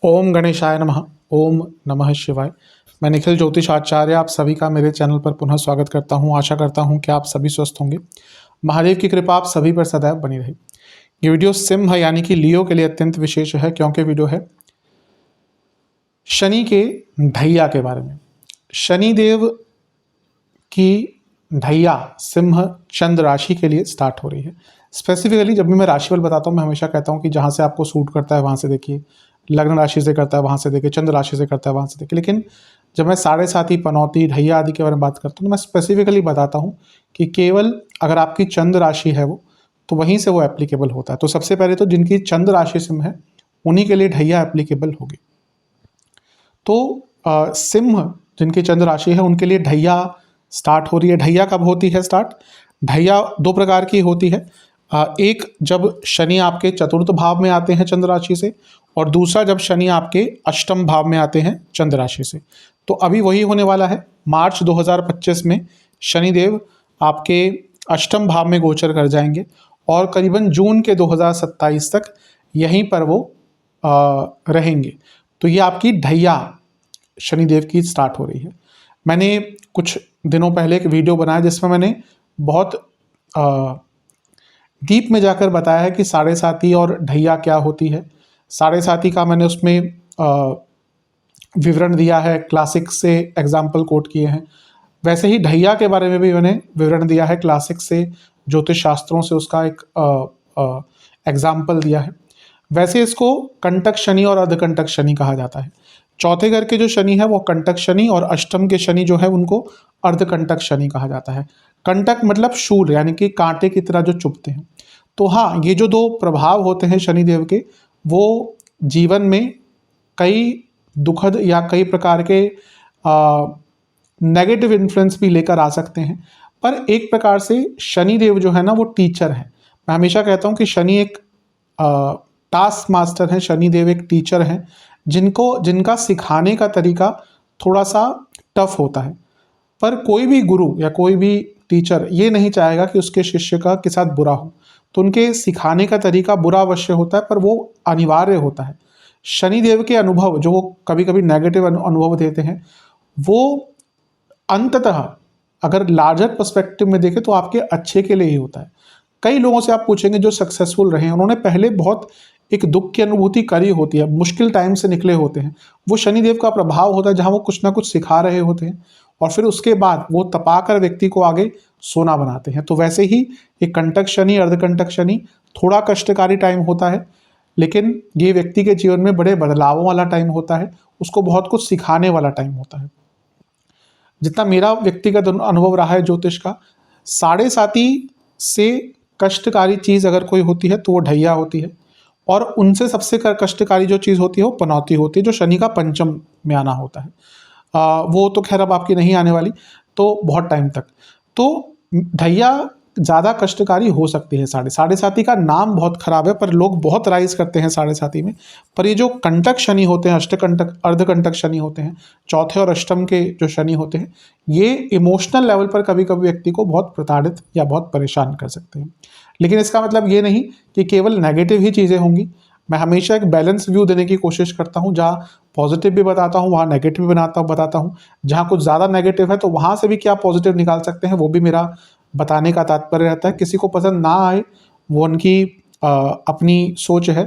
ओम गणेशाय नमः। ओम नमः शिवाय। मैं निखिल ज्योतिष आचार्य आप सभी का मेरे चैनल पर पुनः स्वागत करता हूं। आशा करता हूं कि आप सभी स्वस्थ होंगे। महादेव की कृपा आप सभी पर सदैव बनी रहे। ये वीडियो सिंह यानी कि लियो के लिए अत्यंत विशेष है, क्योंकि वीडियो है शनि के ढैया के बारे में। शनि देव की ढैया सिंह चंद्र राशि के लिए स्टार्ट हो रही है। स्पेसिफिकली जब भी मैं राशिफल बताता हूँ, मैं हमेशा कहता हूँ कि जहाँ से आपको सूट करता है वहाँ से देखिए, लग्न राशि से करता है वहाँ से देखिए, चंद्र राशि से करता है वहाँ से देखिए। लेकिन जब मैं साढ़े साती, पनौती, ढैया आदि के बारे में बात करता हूँ तो मैं स्पेसिफिकली बताता हूँ कि केवल अगर आपकी चंद्र राशि है वो, तो वहीं से वो एप्लीकेबल होता है। तो सबसे पहले तो जिनकी चंद्र राशि सिंह है उन्हीं के लिए ढैया एप्लीकेबल होगी। तो सिंह जिनकी चंद्र राशि है उनके लिए ढैया स्टार्ट हो रही है। ढैया कब होती है स्टार्ट? ढैया दो प्रकार की होती है। एक जब शनि आपके चतुर्थ भाव में आते हैं चंद्र राशि से, और दूसरा जब शनि आपके अष्टम भाव में आते हैं चंद्र राशि से। तो अभी वही होने वाला है। मार्च 2025 में शनिदेव आपके अष्टम भाव में गोचर कर जाएंगे और करीबन जून के 2027 तक यहीं पर वो रहेंगे। तो ये आपकी ढैया शनिदेव की स्टार्ट हो रही है। मैंने कुछ दिनों पहले एक वीडियो बनाया जिसमें मैंने बहुत डीप में जाकर बताया है कि साढ़े साती और ढैया क्या होती है। साढ़े साती का मैंने उसमें विवरण दिया है, क्लासिक से एग्जाम्पल कोट किए हैं। वैसे ही ढैया के बारे में भी मैंने विवरण दिया है, क्लासिक से, ज्योतिष शास्त्रों से उसका एक एग्जाम्पल दिया है। वैसे इसको कंटक शनि और अर्धकंटक शनि कहा जाता है। चौथे घर के जो शनि है वो कंटक शनि, और अष्टम के शनि जो है उनको अर्धकंटक शनि कहा जाता है। कंटक मतलब शूल, यानी कि कांटे की तरह जो चुभते हैं। तो हाँ, ये जो दो प्रभाव होते हैं शनिदेव के, वो जीवन में कई दुखद या कई प्रकार के नेगेटिव इन्फ्लुएंस भी लेकर आ सकते हैं। पर एक प्रकार से शनिदेव जो है ना वो टीचर है। मैं हमेशा कहता हूँ कि शनि एक टास्क मास्टर है, शनिदेव एक टीचर हैं जिनका सिखाने का तरीका थोड़ा सा टफ होता है। पर कोई भी गुरु या कोई भी टीचर ये नहीं चाहेगा कि उसके शिष्य का के साथ बुरा हो। तो उनके सिखाने का तरीका बुरा अवश्य होता है, पर वो अनिवार्य होता है। शनिदेव के अनुभव जो वो कभी कभी नेगेटिव अनुभव देते हैं, वो अंततः अगर लार्जर पर्सपेक्टिव में देखें तो आपके अच्छे के लिए ही होता है। कई लोगों से आप पूछेंगे जो सक्सेसफुल रहे हैं, उन्होंने पहले बहुत एक दुख की अनुभूति करी होती है, मुश्किल टाइम से निकले होते हैं। वो शनिदेव का प्रभाव होता है जहाँ वो कुछ ना कुछ सिखा रहे होते हैं, और फिर उसके बाद वो तपाकर व्यक्ति को आगे सोना बनाते हैं। तो वैसे ही एक कंटक शनि, अर्धकंटक शनि थोड़ा कष्टकारी टाइम होता है, लेकिन ये व्यक्ति के जीवन में बड़े बदलावों वाला टाइम होता है, उसको बहुत कुछ सिखाने वाला टाइम होता है। जितना मेरा व्यक्तिगत अनुभव रहा है ज्योतिष का, साढ़े साती से कष्टकारी चीज़ अगर कोई होती है तो वो ढैया होती है, और उनसे सबसे कष्टकारी जो चीज़ होती है वो पनौती होती है, जो शनि का पंचम में आना होता है। वो तो खैर अब आपकी नहीं आने वाली, तो बहुत टाइम तक। तो ढैया ज़्यादा कष्टकारी हो सकती है। साढ़े साती का नाम बहुत खराब है, पर लोग बहुत राइज करते हैं साढ़े साती में। पर ये जो कंटक शनि होते हैं, अष्टकंटक, अर्धकंटक शनि होते हैं, चौथे और अष्टम के जो शनि होते हैं, ये इमोशनल लेवल पर कभी कभी व्यक्ति को बहुत प्रताड़ित या बहुत परेशान कर सकते हैं। लेकिन इसका मतलब ये नहीं कि केवल नेगेटिव ही चीज़ें होंगी। मैं हमेशा एक बैलेंस व्यू देने की कोशिश करता हूँ, जहाँ पॉजिटिव भी बताता हूँ वहाँ नेगेटिव भी बताता हूँ। जहाँ कुछ ज़्यादा नेगेटिव है तो वहाँ से भी क्या पॉजिटिव निकाल सकते हैं, वो भी मेरा बताने का तात्पर्य रहता है। किसी को पसंद ना आए वो उनकी अपनी सोच है।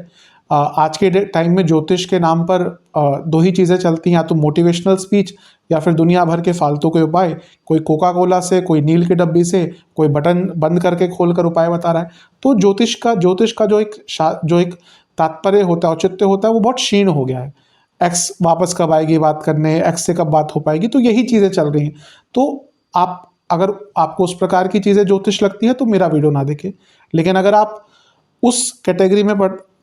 आज के टाइम में ज्योतिष के नाम पर दो ही चीज़ें चलती हैं, या तो मोटिवेशनल स्पीच या फिर दुनिया भर के फालतू के उपाय। कोई कोका कोला से, कोई नील की डब्बी से, कोई बटन बंद करके खोल कर उपाय बता रहा है। तो ज्योतिष का जो एक तात्पर्य होता है, औचित्य होता है, वो बहुत क्षीण हो गया है। एक्स वापस कब आएगी बात करने, एक्स से कब बात हो पाएगी, तो यही चीज़ें चल रही हैं। तो आप अगर आपको उस प्रकार की चीज़ें ज्योतिष लगती है तो मेरा वीडियो ना देखें। लेकिन अगर आप उस कैटेगरी में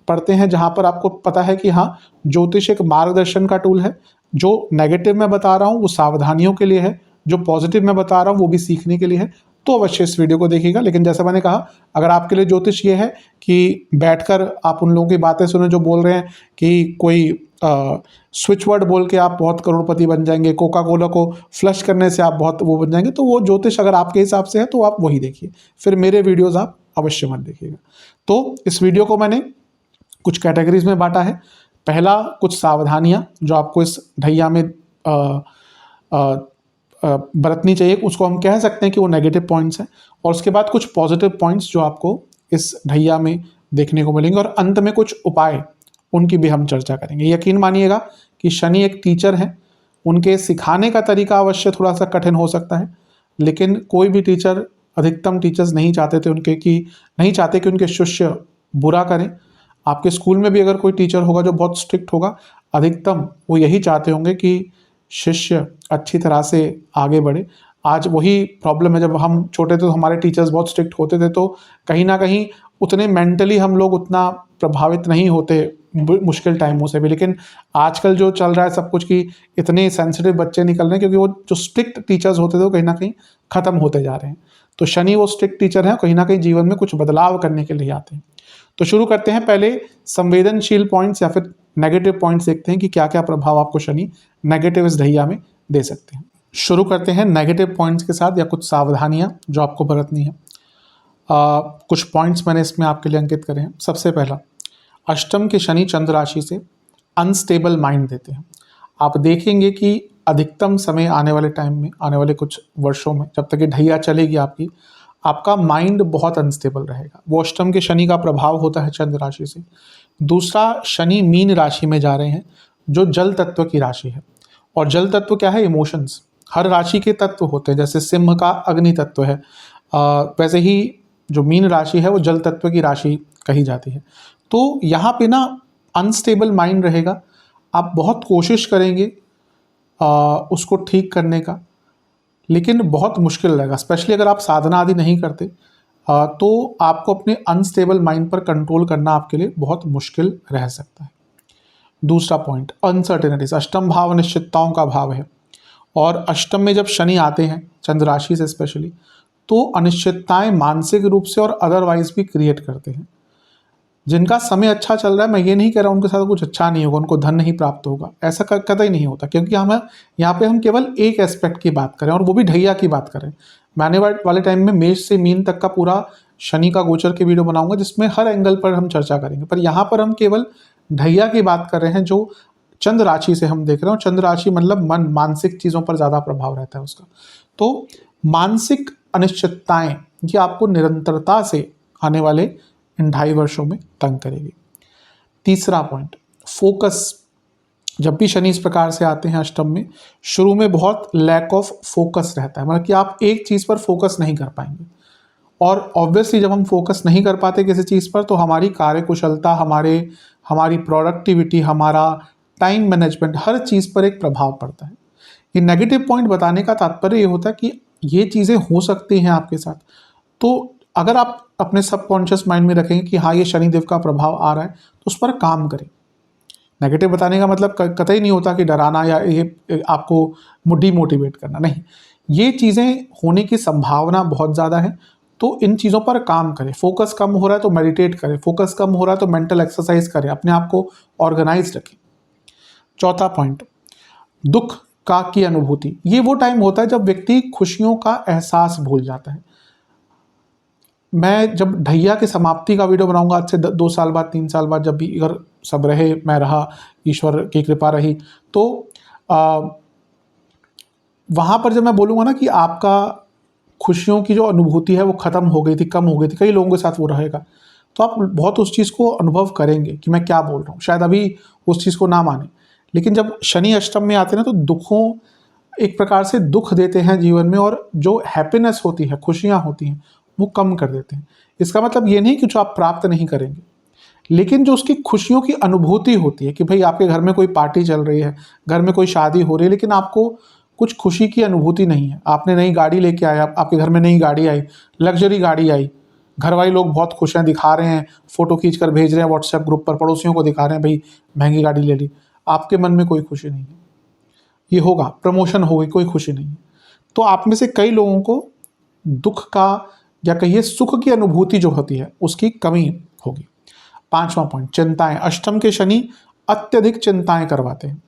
पढ़ते हैं जहाँ पर आपको पता है कि हाँ, ज्योतिष एक मार्गदर्शन का टूल है, जो नेगेटिव में बता रहा हूँ वो सावधानियों के लिए है, जो पॉजिटिव में बता रहा हूँ वो भी सीखने के लिए है, तो अवश्य इस वीडियो को देखिएगा। लेकिन जैसा मैंने कहा, अगर आपके लिए ज्योतिष ये है कि बैठकर आप उन लोगों की बातें सुने जो बोल रहे हैं कि कोई स्विच वर्ड बोल के आप बहुत करोड़पति बन जाएंगे, कोका कोला को फ्लश करने से आप बहुत वो बन जाएंगे, तो वो ज्योतिष अगर आपके हिसाब से है तो आप वही देखिए, फिर मेरे वीडियोज़ आप अवश्य मत देखिएगा। तो इस वीडियो को मैंने कुछ कैटेगरीज में बांटा है। पहला, कुछ सावधानियां जो आपको इस ढैया में बरतनी चाहिए, उसको हम कह सकते हैं कि वो नेगेटिव पॉइंट्स हैं। और उसके बाद कुछ पॉजिटिव पॉइंट्स जो आपको इस ढैया में देखने को मिलेंगे, और अंत में कुछ उपाय, उनकी भी हम चर्चा करेंगे। यकीन मानिएगा कि शनि एक टीचर हैं, उनके सिखाने का तरीका अवश्य थोड़ा सा कठिन हो सकता है, लेकिन कोई भी टीचर, अधिकतम टीचर्स नहीं चाहते कि उनके शिष्य बुरा करें। आपके स्कूल में भी अगर कोई टीचर होगा जो बहुत स्ट्रिक्ट होगा, अधिकतम वो यही चाहते होंगे कि शिष्य अच्छी तरह से आगे बढ़े। आज वही प्रॉब्लम है, जब हम छोटे थे तो हमारे टीचर्स बहुत स्ट्रिक्ट होते थे, तो कहीं ना कहीं उतने मेंटली हम लोग उतना प्रभावित नहीं होते मुश्किल टाइमों से भी। लेकिन आजकल जो चल रहा है सब कुछ, कि इतने सेंसिटिव बच्चे निकल रहे हैं, क्योंकि वो जो स्ट्रिक्ट टीचर्स होते थे वो कहीं ना कहीं ख़त्म होते जा रहे हैं। तो शनि वो स्ट्रिक्ट टीचर हैं, कहीं ना कहीं जीवन में कुछ बदलाव करने के लिए आते हैं। तो शुरू करते हैं, पहले संवेदनशील पॉइंट्स या फिर नेगेटिव पॉइंट्स देखते हैं कि क्या क्या प्रभाव आपको शनि नेगेटिव इस ढैया में दे सकते हैं। शुरू करते हैं नेगेटिव पॉइंट्स के साथ, या कुछ सावधानियां जो आपको बरतनी है। कुछ पॉइंट्स मैंने इसमें आपके लिए अंकित करे हैं। सबसे पहला, अष्टम के शनि चंद्र राशि से अनस्टेबल माइंड देते हैं। आप देखेंगे कि अधिकतम समय आने वाले टाइम में, आने वाले कुछ वर्षों में, जब तक ये ढैया चलेगी आपका माइंड बहुत अनस्टेबल रहेगा। वो अष्टम के शनि का प्रभाव होता है चंद्र राशि से। दूसरा, शनि मीन राशि में जा रहे हैं, जो जल तत्व की राशि है। और जल तत्व क्या है? इमोशंस। हर राशि के तत्व होते हैं, जैसे सिंह का अग्नि तत्व है, वैसे ही जो मीन राशि है वो जल तत्व की राशि कही जाती है। तो यहाँ पे ना अनस्टेबल माइंड रहेगा। आप बहुत कोशिश करेंगे उसको ठीक करने का, लेकिन बहुत मुश्किल रहेगा। स्पेशली अगर आप साधना आदि नहीं करते, तो आपको अपने अनस्टेबल माइंड पर कंट्रोल करना आपके लिए बहुत मुश्किल रह सकता है। दूसरा पॉइंट, अनसर्टेनिटीज। अष्टम भाव अनिश्चितताओं का भाव है, और अष्टम में जब शनि आते हैं चंद्र राशि से स्पेशली, तो अनिश्चितताएं मानसिक रूप से और अदरवाइज भी क्रिएट करते हैं। जिनका समय अच्छा चल रहा है, मैं ये नहीं कह रहा हूँ उनके साथ कुछ अच्छा नहीं होगा, उनको धन नहीं प्राप्त होगा, ऐसा कतई नहीं होता, क्योंकि हम यहाँ पे हम केवल एक एस्पेक्ट की बात करें, और वो भी ढैया की बात करें। मैं आने वाले टाइम में मेष से मीन तक का पूरा शनि का गोचर की वीडियो बनाऊंगा, जिसमें हर एंगल पर हम चर्चा करेंगे। पर यहाँ पर हम केवल ढैया की बात कर रहे हैं, जो चंद्र राशि से हम देख रहे हैं। और चंद्र राशि मतलब मन, मानसिक चीज़ों पर ज़्यादा प्रभाव रहता है उसका। तो मानसिक अनिश्चितताएं ये आपको निरंतरता से आने वाले इन 2.5 वर्षों में तंग करेगी। तीसरा पॉइंट, फोकस। जब भी शनि इस प्रकार से आते हैं अष्टम में, शुरू में बहुत लैक ऑफ फोकस रहता है, मतलब कि आप एक चीज़ पर फोकस नहीं कर पाएंगे। और ऑब्वियसली जब हम फोकस नहीं कर पाते किसी चीज़ पर, तो हमारी कार्यकुशलता, हमारी प्रोडक्टिविटी, हमारा टाइम मैनेजमेंट, हर चीज़ पर एक प्रभाव पड़ता है। ये नेगेटिव पॉइंट बताने का तात्पर्य ये होता है कि ये चीज़ें हो सकती हैं आपके साथ। तो अगर आप अपने सबकॉन्शियस माइंड में रखेंगे कि हाँ ये शनिदेव का प्रभाव आ रहा है, तो उस पर काम करें। नेगेटिव बताने का मतलब कतई नहीं होता कि डराना या ये आपको डिमोटिवेट करना, नहीं। ये चीज़ें होने की संभावना बहुत ज़्यादा है, तो इन चीज़ों पर काम करें। फोकस कम हो रहा है तो मेडिटेट करें, फोकस कम हो रहा है तो मेंटल एक्सरसाइज करें, अपने आप को ऑर्गेनाइज रखें। चौथा पॉइंट, दुख का की अनुभूति। ये वो टाइम होता है जब व्यक्ति खुशियों का एहसास भूल जाता है। मैं जब ढैया की समाप्ति का वीडियो बनाऊंगा आज से 2 साल बाद, 3 साल बाद, जब भी अगर सब रहे, मैं रहा, ईश्वर की कृपा रही, तो वहाँ पर जब मैं बोलूँगा ना कि आपका खुशियों की जो अनुभूति है वो ख़त्म हो गई थी, कम हो गई थी, कई लोगों के साथ वो रहेगा, तो आप बहुत उस चीज़ को अनुभव करेंगे कि मैं क्या बोल रहा हूँ। शायद अभी उस चीज़ को ना माने, लेकिन जब शनि अष्टम में आते हैं ना, तो दुखों, एक प्रकार से दुख देते हैं जीवन में, और जो हैप्पीनेस होती है, खुशियाँ होती हैं, वो कम कर देते हैं। इसका मतलब ये नहीं कि जो आप प्राप्त नहीं करेंगे, लेकिन जो उसकी खुशियों की अनुभूति होती है कि भाई आपके घर में कोई पार्टी चल रही है, घर में कोई शादी हो रही है, लेकिन आपको कुछ खुशी की अनुभूति नहीं है। आपने नई गाड़ी लेके आया, आपके घर में नई गाड़ी आई, लग्जरी गाड़ी आई, घर वाले लोग बहुत खुश हैं, दिखा रहे हैं, फोटो खींच कर भेज रहे हैं व्हाट्सएप ग्रुप पर, पड़ोसियों को दिखा रहे हैं भाई महंगी गाड़ी ले ली। आपके मन में कोई खुशी नहीं है। ये होगा, प्रमोशन हो गई, कोई खुशी नहीं है। तो आप में से कई लोगों को दुख का, या कहिए सुख की अनुभूति जो होती है, उसकी कमी होगी। 5वां पॉइंट, चिंताएं। अष्टम के शनि अत्यधिक चिंताएं करवाते हैं।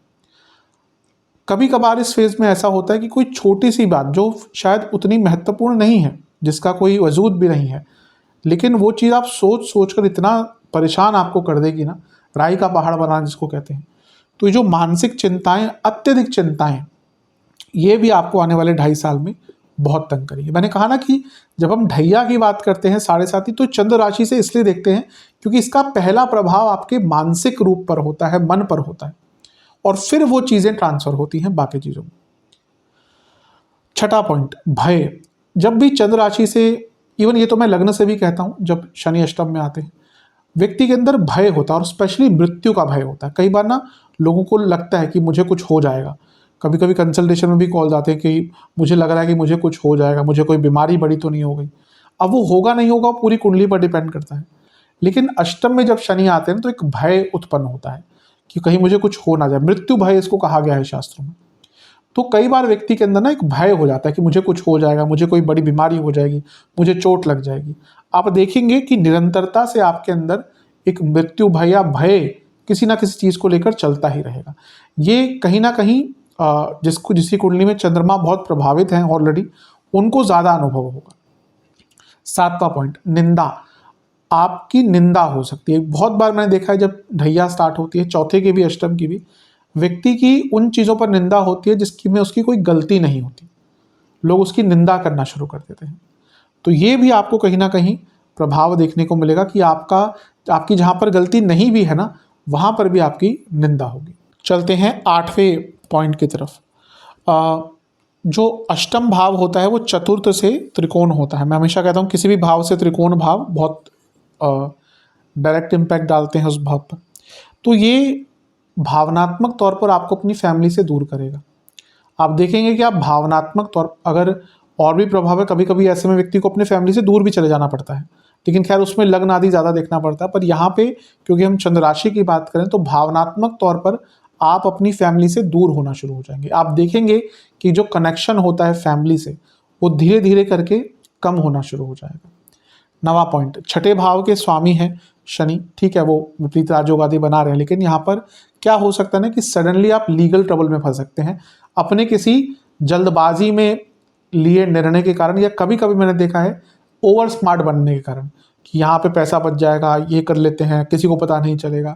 कभी कभार इस फेज में ऐसा होता है कि कोई छोटी सी बात जो शायद उतनी महत्वपूर्ण नहीं है, जिसका कोई वजूद भी नहीं है, लेकिन वो चीज़ आप सोच सोच कर इतना परेशान आपको कर देगी ना, राई का पहाड़ बनाना जिसको कहते हैं। तो ये जो मानसिक चिंताएं, अत्यधिक चिंताएं, ये भी आपको आने वाले 2.5 साल में बहुत तंग करेगी। मैंने कहा ना कि जब हम ढैया की बात करते हैं साढ़े साथी, तो चंद्र राशि से इसलिए देखते हैं क्योंकि इसका पहला प्रभाव आपके मानसिक रूप पर होता है, मन पर होता है, और फिर वो चीजें ट्रांसफर होती हैं बाकी चीजों में। छठा पॉइंट, भय। जब भी चंद्र राशि से, इवन ये तो मैं लग्न से भी कहता हूं, जब शनि अष्टम में आते हैं, व्यक्ति के अंदर भय होता है, और स्पेशली मृत्यु का भय होता है। कई बार ना लोगों को लगता है कि मुझे कुछ हो जाएगा। कभी कभी कंसल्टेशन में भी कॉल आते हैं कि मुझे लग रहा है कि मुझे कुछ हो जाएगा, मुझे कोई बीमारी बड़ी तो नहीं हो गई। अब वो होगा नहीं होगा पूरी कुंडली पर डिपेंड करता है, लेकिन अष्टम में जब शनि आते हैं तो एक भय उत्पन्न होता है कि कहीं मुझे कुछ हो ना जाए। मृत्यु भय इसको कहा गया है शास्त्रों में। तो कई बार व्यक्ति के अंदर ना एक भय हो जाता है कि मुझे कुछ हो जाएगा, मुझे कोई बड़ी बीमारी हो जाएगी, मुझे चोट लग जाएगी। आप देखेंगे कि निरंतरता से आपके अंदर एक मृत्यु भय या भय किसी ना किसी चीज को लेकर चलता ही रहेगा। ये कहीं ना कहीं जिसकी कुंडली में चंद्रमा बहुत प्रभावित हैं ऑलरेडी, उनको ज्यादा अनुभव होगा। 7वां पॉइंट, निंदा। आपकी निंदा हो सकती है। बहुत बार मैंने देखा है जब ढैया स्टार्ट होती है, चौथे की भी अष्टम की भी, व्यक्ति की उन चीजों पर निंदा होती है जिसकी में उसकी कोई गलती नहीं होती, लोग उसकी निंदा करना शुरू कर देते हैं। तो ये भी आपको कहीं ना कहीं प्रभाव देखने को मिलेगा कि आपकी जहां पर गलती नहीं भी है ना, वहां पर भी आपकी निंदा होगी। चलते हैं 8वें पॉइंट की तरफ। जो अष्टम भाव होता है वो चतुर्थ से त्रिकोण होता है। मैं हमेशा कहता हूँ किसी भी भाव से त्रिकोण भाव बहुत डायरेक्ट इम्पैक्ट डालते हैं उस भाव पर। तो ये भावनात्मक तौर पर आपको अपनी फैमिली से दूर करेगा। आप देखेंगे कि आप भावनात्मक तौर, अगर और भी प्रभाव है, कभी कभी ऐसे में व्यक्ति को अपनी फैमिली से दूर भी चले जाना पड़ता है, लेकिन खैर उसमें लग्न आदि ज़्यादा देखना पड़ता है। पर यहाँ पे क्योंकि हम चंद्र राशि की बात करें तो भावनात्मक तौर पर आप अपनी फैमिली से दूर होना शुरू हो जाएंगे। आप देखेंगे कि जो कनेक्शन होता है फैमिली से वो धीरे धीरे करके कम होना शुरू हो जाएगा। 9वां पॉइंट, छठे भाव के स्वामी हैं शनि, ठीक है, वो विपरीत राजयोग आदि बना रहे हैं, लेकिन यहाँ पर क्या हो सकता है ना कि सडनली आप लीगल ट्रबल में फंस सकते हैं अपने किसी जल्दबाजी में लिए निर्णय के कारण, या कभी कभी मैंने देखा है ओवर स्मार्ट बनने के कारण कि यहाँ पे पैसा बच जाएगा, ये कर लेते हैं, किसी को पता नहीं चलेगा।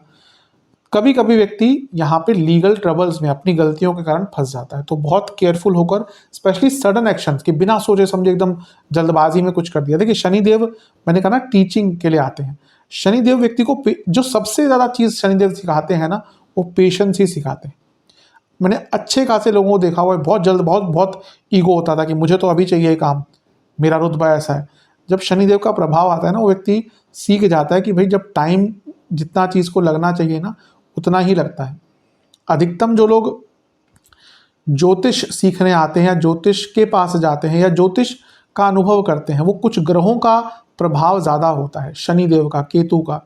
कभी कभी व्यक्ति यहाँ पे लीगल ट्रबल्स में अपनी गलतियों के कारण फंस जाता है। तो बहुत केयरफुल होकर, स्पेशली सडन एक्शंस कि बिना सोचे समझे एकदम जल्दबाजी में कुछ कर दिया। देखिए शनिदेव, मैंने कहा ना, टीचिंग के लिए आते हैं। शनिदेव व्यक्ति को जो सबसे ज़्यादा चीज़ शनिदेव सिखाते हैं ना, वो पेशेंस ही सिखाते हैं। मैंने अच्छे खासे लोगों को देखा हुआ है, बहुत जल्द बहुत ईगो होता था कि मुझे तो अभी चाहिए काम, मेरा रुतबा ऐसा है। जब शनिदेव का प्रभाव आता है ना, वो व्यक्ति सीख जाता है कि भाई जब टाइम जितना चीज़ को लगना चाहिए ना, उतना ही लगता है। अधिकतम जो लोग ज्योतिष सीखने आते हैं या ज्योतिष के पास जाते हैं या ज्योतिष का अनुभव करते हैं, वो कुछ ग्रहों का प्रभाव ज़्यादा होता है, शनिदेव का, केतु का।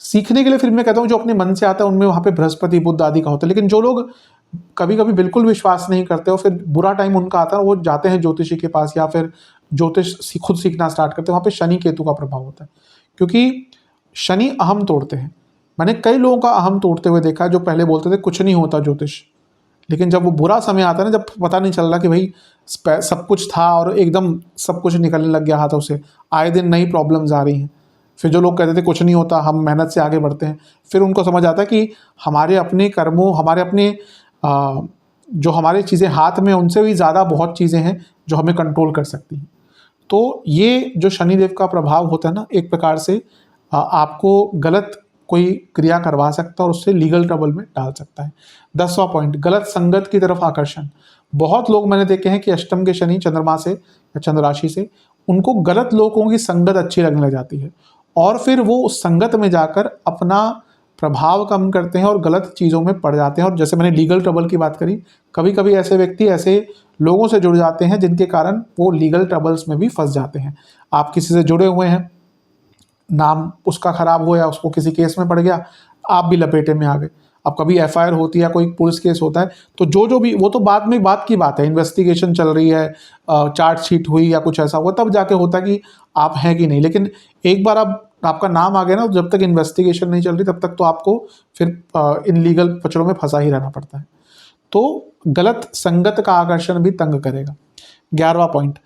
सीखने के लिए फिर मैं कहता हूँ जो अपने मन से आता है उनमें वहाँ पे बृहस्पति बुध आदि का होता है। लेकिन जो लोग कभी कभी बिल्कुल विश्वास नहीं करते और फिर बुरा टाइम उनका आता है, वो जाते हैं ज्योतिषी के पास या फिर ज्योतिष खुद सीखना स्टार्ट करते हैं, वहाँ पे शनि केतु का प्रभाव होता है। क्योंकि शनि अहम तोड़ते हैं। मैंने कई लोगों का अहम तोड़ते हुए देखा है जो पहले बोलते थे कुछ नहीं होता ज्योतिष, लेकिन जब वो बुरा समय आता है ना, जब पता नहीं चल रहा कि भाई सब कुछ था और एकदम सब कुछ निकलने लग गया हाथों से, आए दिन नई प्रॉब्लम्स आ रही हैं, फिर जो लोग कहते थे कुछ नहीं होता, हम मेहनत से आगे बढ़ते हैं, फिर उनको समझ आता है कि हमारे अपने कर्मों, हमारे अपने जो हमारे चीज़ें हाथ में, उनसे भी ज़्यादा बहुत चीज़ें हैं जो हमें कंट्रोल कर सकती हैं। तो ये जो शनिदेव का प्रभाव होता है ना, एक प्रकार से आपको गलत कोई क्रिया करवा सकता है और उससे लीगल ट्रबल में डाल सकता है। 10वां पॉइंट, गलत संगत की तरफ आकर्षण। बहुत लोग मैंने देखे हैं कि अष्टम के शनि चंद्रमा से या चंद्र राशि से उनको गलत लोगों की संगत अच्छी लगने लग जाती है और फिर वो उस संगत में जाकर अपना प्रभाव कम करते हैं और गलत चीज़ों में पड़ जाते हैं। और जैसे मैंने लीगल ट्रबल की बात करी, कभी कभी ऐसे व्यक्ति ऐसे लोगों से जुड़ जाते हैं जिनके कारण वो लीगल ट्रबल्स में भी फंस जाते हैं। आप किसी से जुड़े हुए हैं, नाम उसका खराब हो या उसको किसी केस में पड़ गया, आप भी लपेटे में आ गए। अब कभी एफआईआर होती है या कोई पुलिस केस होता है तो जो भी, वो तो बाद में बात की बात है, इन्वेस्टिगेशन चल रही है, चार्जशीट हुई या कुछ ऐसा हुआ, तब जाके होता है कि आप हैं कि नहीं। लेकिन एक बार आपका नाम आ गया ना, जब तक इन्वेस्टिगेशन नहीं चल रही तब तक तो आपको फिर इन लीगल पचड़ों में फंसा ही रहना पड़ता है। तो गलत संगत का आकर्षण भी तंग करेगा। 11वां पॉइंट,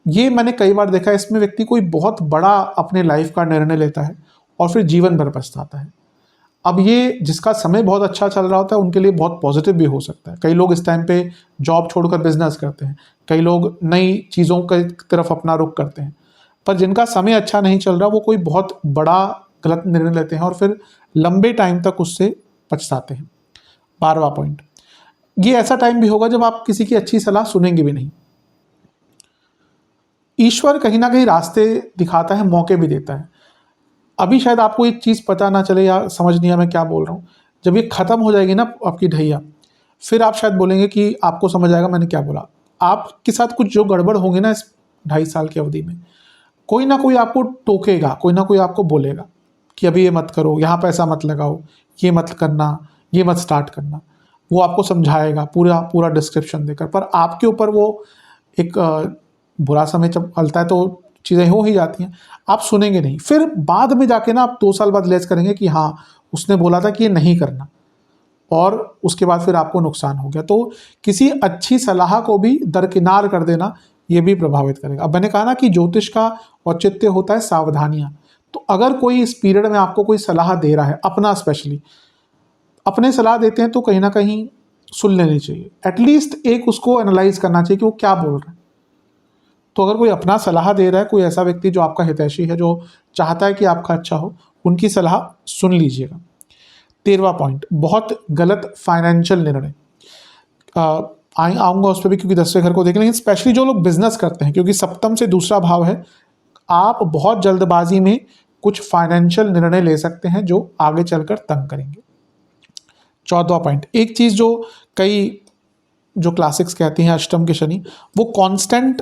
ये मैंने कई बार देखा है, इसमें व्यक्ति कोई बहुत बड़ा अपने लाइफ का निर्णय लेता है और फिर जीवन भर पछताता है। अब ये जिसका समय बहुत अच्छा चल रहा होता है उनके लिए बहुत पॉजिटिव भी हो सकता है। कई लोग इस टाइम पे जॉब छोड़कर बिजनेस करते हैं, कई लोग नई चीज़ों की तरफ अपना रुख करते हैं। पर जिनका समय अच्छा नहीं चल रहा वो कोई बहुत बड़ा गलत निर्णय लेते हैं और फिर लंबे टाइम तक उससे पछताते हैं। 12वां पॉइंट, ये ऐसा टाइम भी होगा जब आप किसी की अच्छी सलाह सुनेंगे भी नहीं। ईश्वर कहीं ना कहीं रास्ते दिखाता है, मौके भी देता है। अभी शायद आपको एक चीज़ पता ना चले या समझ नहीं आया मैं क्या बोल रहा हूँ। जब ये ख़त्म हो जाएगी ना आपकी ढैया, फिर आप शायद बोलेंगे कि आपको समझ आएगा मैंने क्या बोला। आपके साथ कुछ जो गड़बड़ होंगे ना इस 2.5 साल की अवधि में, कोई ना कोई आपको टोकेगा, कोई ना कोई आपको बोलेगा कि अभी ये मत करो, यहाँ पैसा मत लगाओ, ये मत करना, ये मत स्टार्ट करना। वो आपको समझाएगा पूरा पूरा डिस्क्रिप्शन देकर, पर आपके ऊपर वो एक बुरा समय जब चलता है तो चीज़ें हो ही जाती हैं, आप सुनेंगे नहीं। फिर बाद में जाके ना आप 2 साल बाद रियलाइज़ करेंगे कि हाँ, उसने बोला था कि ये नहीं करना, और उसके बाद फिर आपको नुकसान हो गया। तो किसी अच्छी सलाह को भी दरकिनार कर देना, ये भी प्रभावित करेगा। अब मैंने कहा ना कि ज्योतिष का औचित्य होता है सावधानियाँ। तो अगर कोई इस पीरियड में आपको कोई सलाह दे रहा है, अपना स्पेशली अपने सलाह देते हैं, तो कहीं ना कहीं सुन लेनी चाहिए। एटलीस्ट एक उसको एनालाइज करना चाहिए कि वो क्या बोल रहा है। तो अगर कोई अपना सलाह दे रहा है, कोई ऐसा व्यक्ति जो आपका हितैषी है, जो चाहता है कि आपका अच्छा हो, उनकी सलाह सुन लीजिएगा। 13वां पॉइंट, बहुत गलत फाइनेंशियल निर्णय। आऊँगा उस पर भी, क्योंकि 10वें घर को देख लेंगे। स्पेशली जो लोग बिजनेस करते हैं, क्योंकि सप्तम से दूसरा भाव है, आप बहुत जल्दबाजी में कुछ फाइनेंशियल निर्णय ले सकते हैं जो आगे चलकर तंग करेंगे। 14वां पॉइंट, एक चीज़ जो कई जो क्लासिक्स कहती हैं अष्टम के शनि, वो कांस्टेंट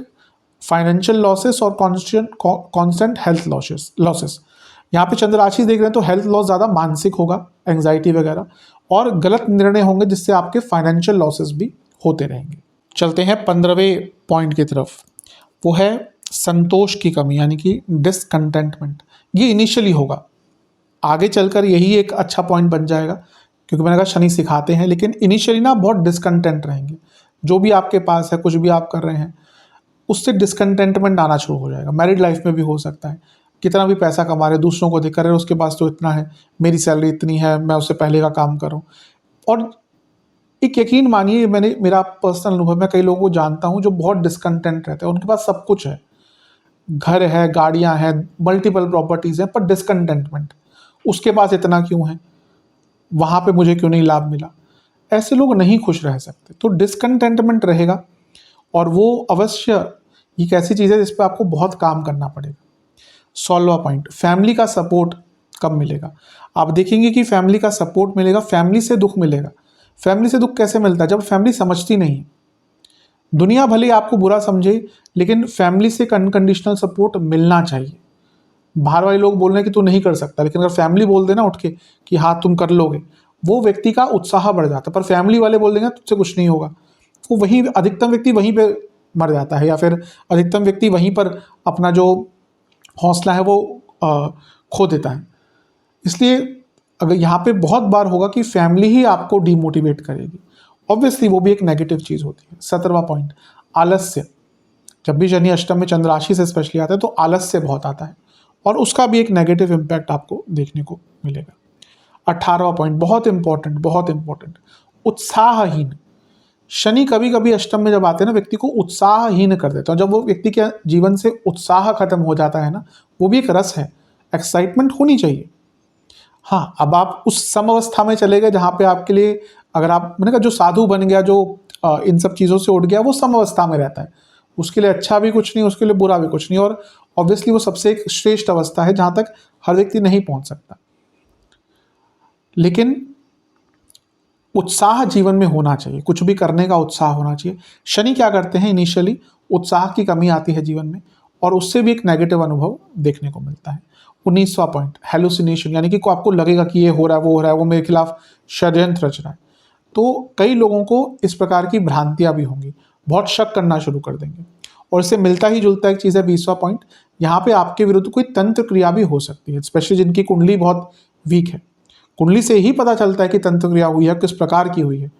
फाइनेंशियल लॉसेस और कांस्टेंट हेल्थ लॉसेस। यहाँ पे चंद्र राशि देख रहे हैं तो हेल्थ लॉस ज़्यादा मानसिक होगा, एंग्जाइटी वगैरह, और गलत निर्णय होंगे जिससे आपके फाइनेंशियल लॉसेस भी होते रहेंगे। चलते हैं 15वें पॉइंट की तरफ, वो है संतोष की कमी, यानी कि डिसकंटेंटमेंट। ये इनिशियली होगा, आगे चलकर यही एक अच्छा पॉइंट बन जाएगा, क्योंकि मैंने कहा शनि सिखाते हैं, लेकिन इनिशियली ना बहुत डिसकंटेंट रहेंगे। जो भी आपके पास है, कुछ भी आप कर रहे हैं, उससे डिसकंटेंटमेंट आना शुरू हो जाएगा। मैरिड लाइफ में भी हो सकता है, कितना भी पैसा कमा रहे, दूसरों को देख कर रहे, उसके पास तो इतना है, मेरी सैलरी इतनी है, मैं उससे पहले का काम कर रहा हूँ। और एक यकीन मानिए, मेरा पर्सनल अनुभव, मैं कई लोगों को जानता हूँ जो बहुत डिसकंटेंट रहते हैं। उनके पास सब कुछ है, घर है, गाड़ियाँ हैं, मल्टीपल प्रॉपर्टीज़ हैं, पर डिसकंटेंटमेंट, उसके पास इतना क्यों है, वहाँ पे मुझे क्यों नहीं लाभ मिला। ऐसे लोग नहीं खुश रह सकते। तो डिसकंटेंटमेंट रहेगा, और वो अवश्य एक ऐसी चीज़ है जिस पर आपको बहुत काम करना पड़ेगा। 16वां पॉइंट, फैमिली का सपोर्ट कब मिलेगा। आप देखेंगे कि फैमिली का सपोर्ट मिलेगा, फैमिली से दुख मिलेगा। फैमिली से दुख कैसे मिलता है, जब फैमिली समझती नहीं है। दुनिया भले आपको बुरा समझे, लेकिन फैमिली से अनकंडीशनल सपोर्ट मिलना चाहिए। बाहर वाले लोग बोल रहे हैं कि तू नहीं कर सकता, लेकिन अगर फैमिली बोल देना उठ के कि हाँ तुम कर लोगे, वो व्यक्ति का उत्साह बढ़ जाता है। पर फैमिली वाले बोल देंगे तुझसे कुछ नहीं होगा, वो वहीं अधिकतम व्यक्ति वहीं पे मर जाता है, या फिर अधिकतम व्यक्ति वहीं पर अपना जो हौसला है वो खो देता है। इसलिए अगर यहाँ पे बहुत बार होगा कि फैमिली ही आपको डिमोटिवेट करेगी, ऑब्वियसली वो भी एक नेगेटिव चीज़ होती है। 17वां पॉइंट, आलस्य। जब भी शनि अष्टम में चंद्र राशि से स्पेशली आता है तो आलस्य बहुत आता है, और उसका भी एक नेगेटिव इम्पैक्ट आपको देखने को मिलेगा। 18वां पॉइंट, बहुत इंपॉर्टेंट, उत्साहहीन। शनि कभी कभी अष्टम में जब आते हैं ना, व्यक्ति को उत्साहहीन कर देते हैं। जब वो व्यक्ति के जीवन से उत्साह खत्म हो जाता है ना, वो भी एक रस है, एक्साइटमेंट होनी चाहिए। हाँ, अब आप उस समअवस्था में चले गए जहाँ पे आपके लिए, अगर आप, मैंने कहा जो साधु बन गया, जो इन सब चीज़ों से उठ गया, वो समअवस्था में रहता है। उसके लिए अच्छा भी कुछ नहीं, उसके लिए बुरा भी कुछ नहीं, और ऑब्वियसली वो सबसे एक श्रेष्ठ अवस्था है जहाँ तक हर व्यक्ति नहीं पहुँच सकता। लेकिन उत्साह जीवन में होना चाहिए, कुछ भी करने का उत्साह होना चाहिए। शनि क्या करते हैं, इनिशियली उत्साह की कमी आती है जीवन में, और उससे भी एक नेगेटिव अनुभव देखने को मिलता है। 19वां पॉइंट, हेलुसिनेशन, यानी कि आपको लगेगा कि ये हो रहा है, वो हो रहा है, वो मेरे खिलाफ षड्यंत्र रच रहा है। तो कई लोगों को इस प्रकार की भ्रांतियां भी होंगी, बहुत शक करना शुरू कर देंगे। और इससे मिलता ही जुलता एक चीज़ है 20वां पॉइंट, यहाँ पे आपके विरुद्ध कोई तंत्र क्रिया भी हो सकती है, स्पेशली जिनकी कुंडली बहुत वीक है। कुंडली से ही पता चलता है कि तंत्र क्रिया हुई है, किस प्रकार की हुई है,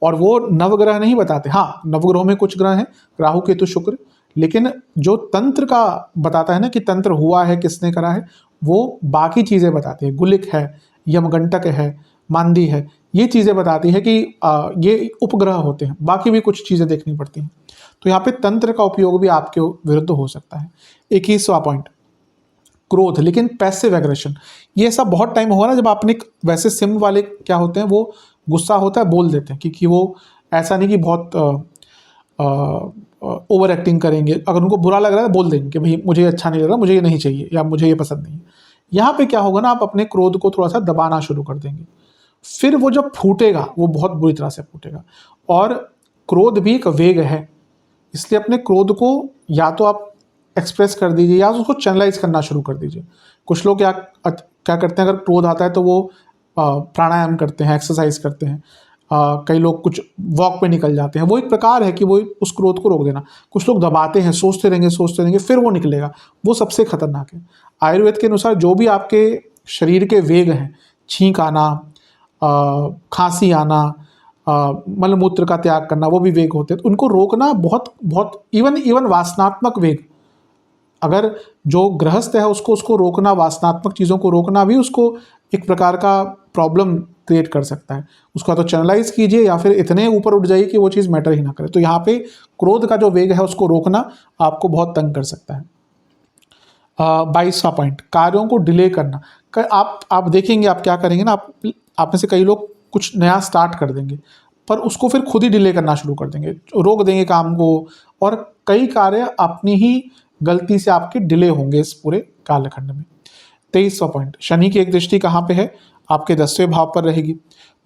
और वो नवग्रह नहीं बताते। हाँ, नवग्रहों में कुछ ग्रह हैं, राहु केतु शुक्र, लेकिन जो तंत्र का बताता है ना कि तंत्र हुआ है, किसने करा है, वो बाकी चीज़ें बताती है, गुलिक है, यमगंटक है, मांदी है, ये चीज़ें बताती है कि ये उपग्रह होते हैं, बाकी भी कुछ चीज़ें देखनी पड़ती हैं। तो यहाँ पे तंत्र का उपयोग भी आपके विरुद्ध हो सकता है। 21वां पॉइंट, क्रोध, लेकिन पैसिव एग्रेशन। ये ऐसा बहुत टाइम होगा ना जब आपने, वैसे सिम वाले क्या होते हैं, वो गुस्सा होता है बोल देते हैं, क्योंकि वो ऐसा नहीं कि बहुत ओवर एक्टिंग करेंगे, अगर उनको बुरा लग रहा है बोल देंगे कि भाई मुझे अच्छा नहीं लग रहा, मुझे ये नहीं चाहिए या मुझे ये पसंद नहीं है। यहाँ पे क्या होगा ना, आप अपने क्रोध को थोड़ा सा दबाना शुरू कर देंगे, फिर वो जब फूटेगा वो बहुत बुरी तरह से फूटेगा। और क्रोध भी एक वेग है, इसलिए अपने क्रोध को या तो आप एक्सप्रेस कर दीजिए या उसको चैनलाइज करना शुरू कर दीजिए। कुछ लोग क्या करते हैं, अगर क्रोध आता है तो वो प्राणायाम करते हैं, एक्सरसाइज करते हैं, कई लोग कुछ वॉक पे निकल जाते हैं, वो एक प्रकार है कि वो उस क्रोध को रोक देना। कुछ लोग दबाते हैं, सोचते रहेंगे फिर वो निकलेगा, वो सबसे खतरनाक है। आयुर्वेद के अनुसार जो भी आपके शरीर के वेग हैं, छींक आना, खांसी आना, मलमूत्र का त्याग करना, वो भी वेग होते हैं, तो उनको रोकना बहुत बहुत, इवन वासनात्मक वेग, अगर जो गृहस्थ है उसको रोकना, वासनात्मक चीज़ों को रोकना भी उसको एक प्रकार का प्रॉब्लम क्रिएट कर सकता है। उसको तो चैनलाइज कीजिए या फिर इतने ऊपर उठ जाइए कि वो चीज़ मैटर ही ना करे। तो यहाँ पे क्रोध का जो वेग है उसको रोकना आपको बहुत तंग कर सकता है। 22वां पॉइंट, कार्यों को डिले करना। आप देखेंगे, आप क्या करेंगे ना, आप में से कई लोग कुछ नया स्टार्ट कर देंगे पर उसको फिर खुद ही डिले करना शुरू कर देंगे, रोक देंगे काम को, और कई कार्य अपनी ही गलती से आपके डिले होंगे इस पूरे कालखंड में। 23वां पॉइंट, शनि की एक दृष्टि कहाँ पे है, आपके 10वें भाव पर रहेगी,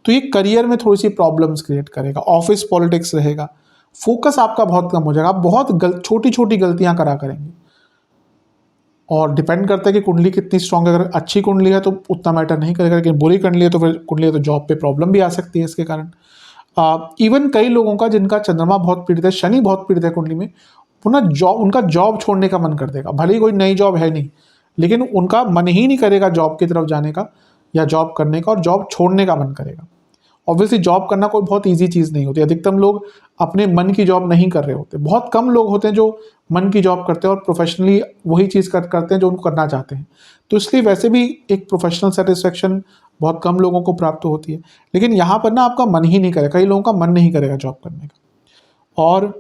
तो ये करियर में थोड़ी सी प्रॉब्लम्स क्रिएट करेगा, ऑफिस पॉलिटिक्स रहेगा, फोकस आपका बहुत कम हो जाएगा, आप बहुत छोटी छोटी गलतियां करा करेंगे। और डिपेंड करता है कि कुंडली कितनी स्ट्रांग है, अगर अच्छी कुंडली है तो उतना मैटर नहीं करेगा, लेकिन बुरी कुंडली है तो फिर कुंडली है तो जॉब पे प्रॉब्लम भी आ सकती है इसके कारण। इवन कई लोगों का जिनका चंद्रमा बहुत पीड़ित है, शनि बहुत पीड़ित है कुंडली में, वो ना उनका जॉब छोड़ने का मन कर देगा, भले ही कोई नई जॉब है नहीं, लेकिन उनका मन ही नहीं करेगा जॉब की तरफ जाने का या जॉब करने का, और जॉब छोड़ने का मन करेगा। ऑब्वियसली जॉब करना कोई बहुत ईजी चीज़ नहीं होती, अधिकतम लोग अपने मन की जॉब नहीं कर रहे होते, बहुत कम लोग होते हैं जो मन की जॉब करते हैं और प्रोफेशनली वही चीज़ करते हैं जो उनको करना चाहते हैं। तो इसलिए वैसे भी एक प्रोफेशनल सेटिस्फेक्शन बहुत कम लोगों को प्राप्त होती है, लेकिन यहाँ पर ना आपका मन ही नहीं करेगा, कई लोगों का मन नहीं करेगा जॉब करने का। और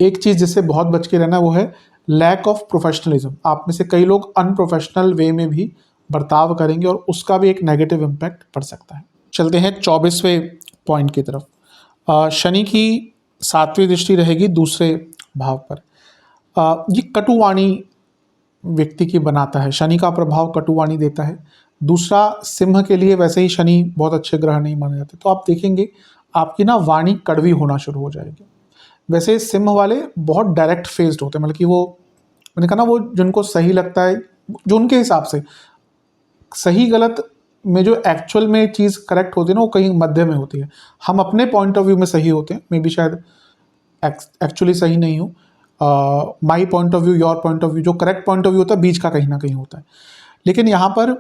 एक चीज़ जिससे बहुत बच के रहना वो है लैक ऑफ प्रोफेशनलिज्म। आप में से कई लोग अनप्रोफेशनल वे में भी बर्ताव करेंगे और उसका भी एक नेगेटिव इम्पैक्ट पड़ सकता है। चलते हैं 24वें पॉइंट की तरफ। शनि की 7वीं दृष्टि रहेगी दूसरे भाव पर। ये कटुवाणी व्यक्ति की बनाता है, शनि का प्रभाव कटुवाणी देता है। दूसरा, सिंह के लिए वैसे ही शनि बहुत अच्छे ग्रह नहीं माने जाते, तो आप देखेंगे आपकी ना वाणी कड़वी होना शुरू हो जाएगी। वैसे सिंह वाले बहुत डायरेक्ट फेस्ड होते हैं, मतलब कि वो, मैंने कहा ना, वो जिनको सही लगता है, जो उनके हिसाब से सही गलत में जो एक्चुअल में चीज़ करेक्ट होती है ना, वो कहीं मध्य में होती है। हम अपने पॉइंट ऑफ व्यू में सही होते हैं, मे बी शायद एक्चुअली सही नहीं हो, my point of view, your point of view, जो करेक्ट पॉइंट ऑफ व्यू होता है बीच का कहीं ना कहीं होता है। लेकिन यहाँ पर